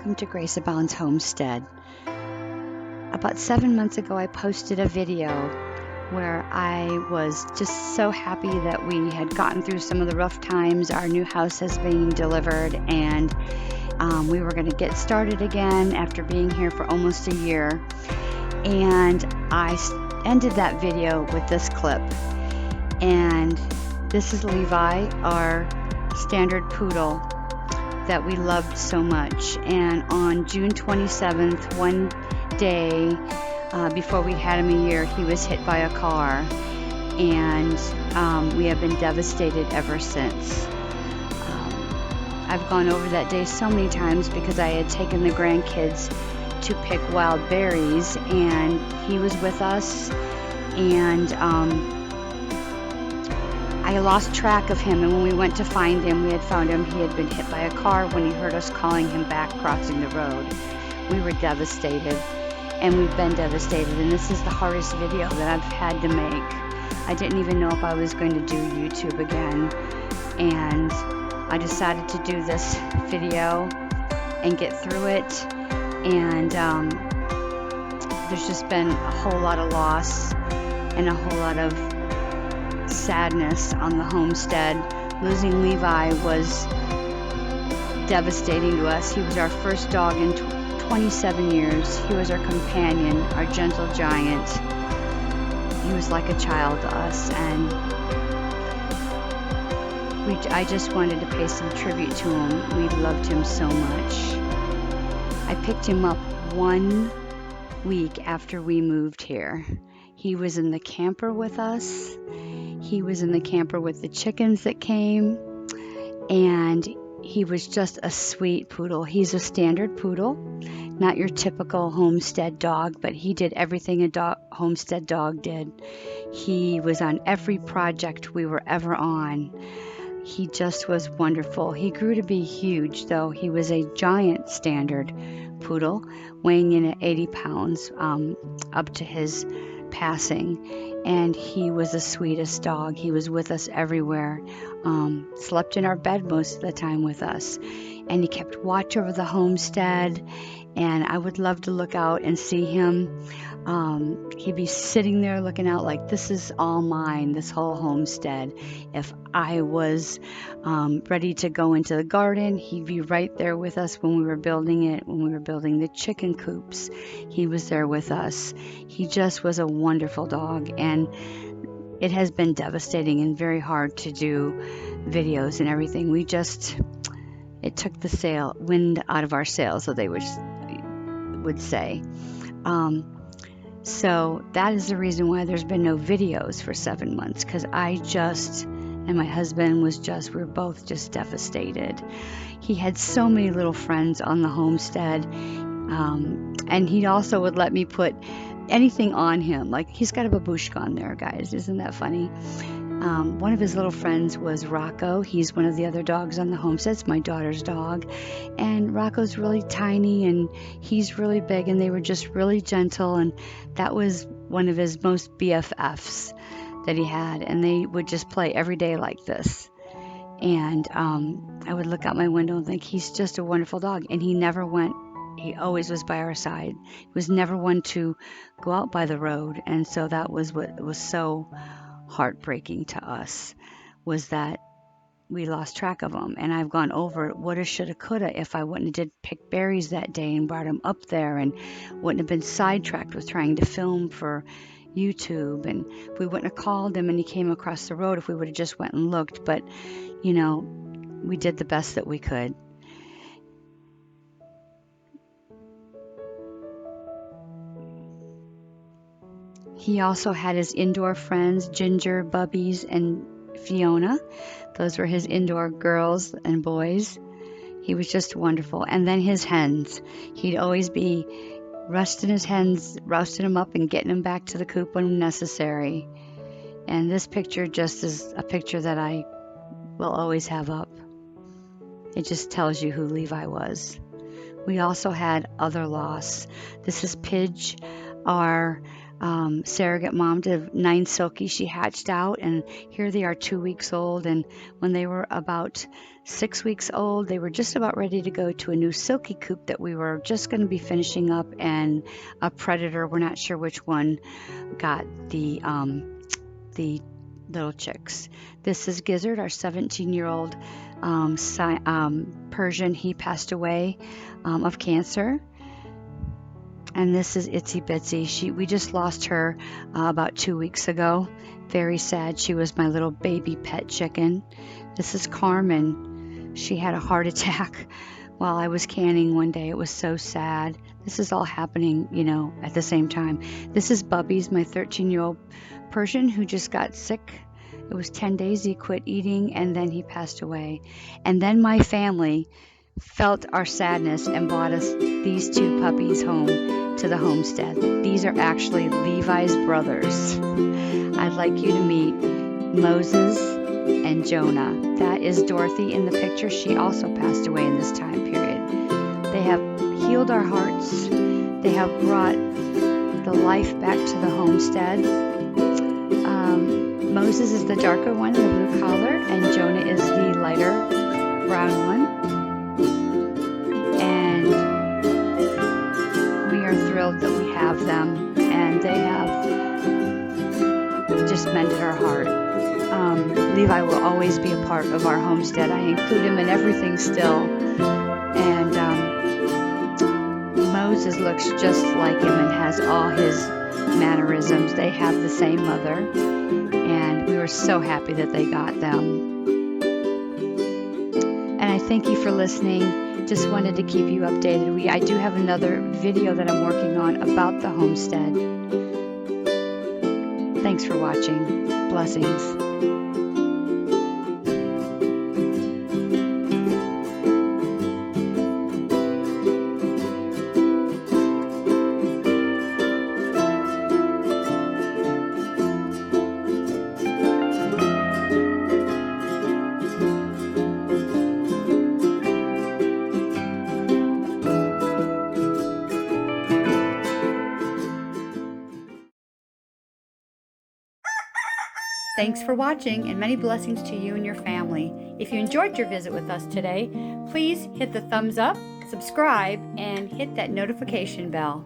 welcome to Grace Abound's Homestead. About 7 months ago, I posted a video where I was just so happy that we had gotten through some of the rough times. Our new house has been delivered, and we were going to get started again after being here for almost a year. And I ended that video with this clip. And this is Levi, our standard poodle that we loved so much. And on June 27th, one day before we had him a year, he was hit by a car, and we have been devastated ever since. I've gone over that day so many times because I had taken the grandkids to pick wild berries, and he was with us, and I lost track of him, and when we went to find him, we had found him. He had been hit by a car when he heard us calling him back crossing the road. We were devastated, and we've been devastated, and this is the hardest video that I've had to make. I didn't even know if I was going to do YouTube again, and I decided to do this video and get through it, and there's just been a whole lot of loss and a whole lot of sadness on the homestead. Losing Levi was devastating to us. He was our first dog in 27 years. He was our companion, our gentle giant. He was like a child to us, and I just wanted to pay some tribute to him. We loved him so much. I picked him up 1 week after we moved here. He was in the camper with us. He was in the camper with the chickens that came, and he was just a sweet poodle. He's a standard poodle, not your typical homestead dog, but he did everything a homestead dog did. He was on every project we were ever on. He just was wonderful. He grew to be huge, though. He was a giant standard poodle, weighing in at 80 pounds up to his passing, and he was the sweetest dog. He was with us everywhere, slept in our bed most of the time with us, and he kept watch over the homestead, and I would love to look out and see him. He'd be sitting there looking out like, this is all mine, this whole homestead. If I was ready to go into the garden, he'd be right there with us when we were building it, when we were building the chicken coops. He was there with us. He just was a wonderful dog, and it has been devastating and very hard to do videos and everything. It took the wind out of our sails, so they would say. So that is the reason why there's been no videos for 7 months, because and my husband we were both just devastated. He had so many little friends on the homestead, and he also would let me put anything on him. Like, he's got a babushka on there, guys. Isn't that funny? One of his little friends was Rocco. He's one of the other dogs on the homestead. It's my daughter's dog. And Rocco's really tiny, and he's really big, and they were just really gentle, and that was one of his most BFFs that he had, and they would just play every day like this. And I would look out my window and think, he's just a wonderful dog. And he always was by our side. He was never one to go out by the road, and so that was what was so heartbreaking to us, was that we lost track of him. And I've gone over it, woulda, shoulda, coulda, if I wouldn't have did pick berries that day and brought him up there, and wouldn't have been sidetracked with trying to film for YouTube, and if we wouldn't have called him and he came across the road, if we would have just went and looked. But we did the best that we could. He also had his indoor friends, Ginger, Bubbies, and Fiona. Those were his indoor girls and boys. He was just wonderful. And then his hens. He'd always be roasting his hens, roasting them up and getting them back to the coop when necessary. And this picture just is a picture that I will always have up. It just tells you who Levi was. We also had other loss. This is Pidge, our surrogate mom to 9 silkies she hatched out, and here they are 2 weeks old. And when they were about 6 weeks old, they were just about ready to go to a new silky coop that we were just going to be finishing up, and a predator, we're not sure which one, got the little chicks. This is Gizzard, our 17-year-old Persian. He passed away of cancer. And this is Itsy Bitsy. We just lost her about 2 weeks ago. Very sad. She was my little baby pet chicken. This is Carmen. She had a heart attack while I was canning one day. It was so sad. This is all happening, at the same time. This is Bubby's, my 13-year-old Persian, who just got sick. It was 10 days he quit eating, and then he passed away. And then my family felt our sadness and brought us these 2 puppies home to the homestead. These are actually Levi's brothers. I'd like you to meet Moses and Jonah. That is Dorothy in the picture. She also passed away in this time period. They have healed our hearts. They have brought the life back to the homestead. Moses is the darker one, the blue collar, and Jonah is the lighter brown one. And we are thrilled that we have them, and they have just mended our heart. Levi will always be a part of our homestead. I include him in everything still. And Moses looks just like him and has all his mannerisms. They have the same mother, and we were so happy that they got them. And I thank you for listening. Just wanted to keep you updated. I do have another video that I'm working on about the homestead. Thanks for watching. Blessings. Thanks for watching, and many blessings to you and your family. If you enjoyed your visit with us today, please hit the thumbs up, subscribe, and hit that notification bell.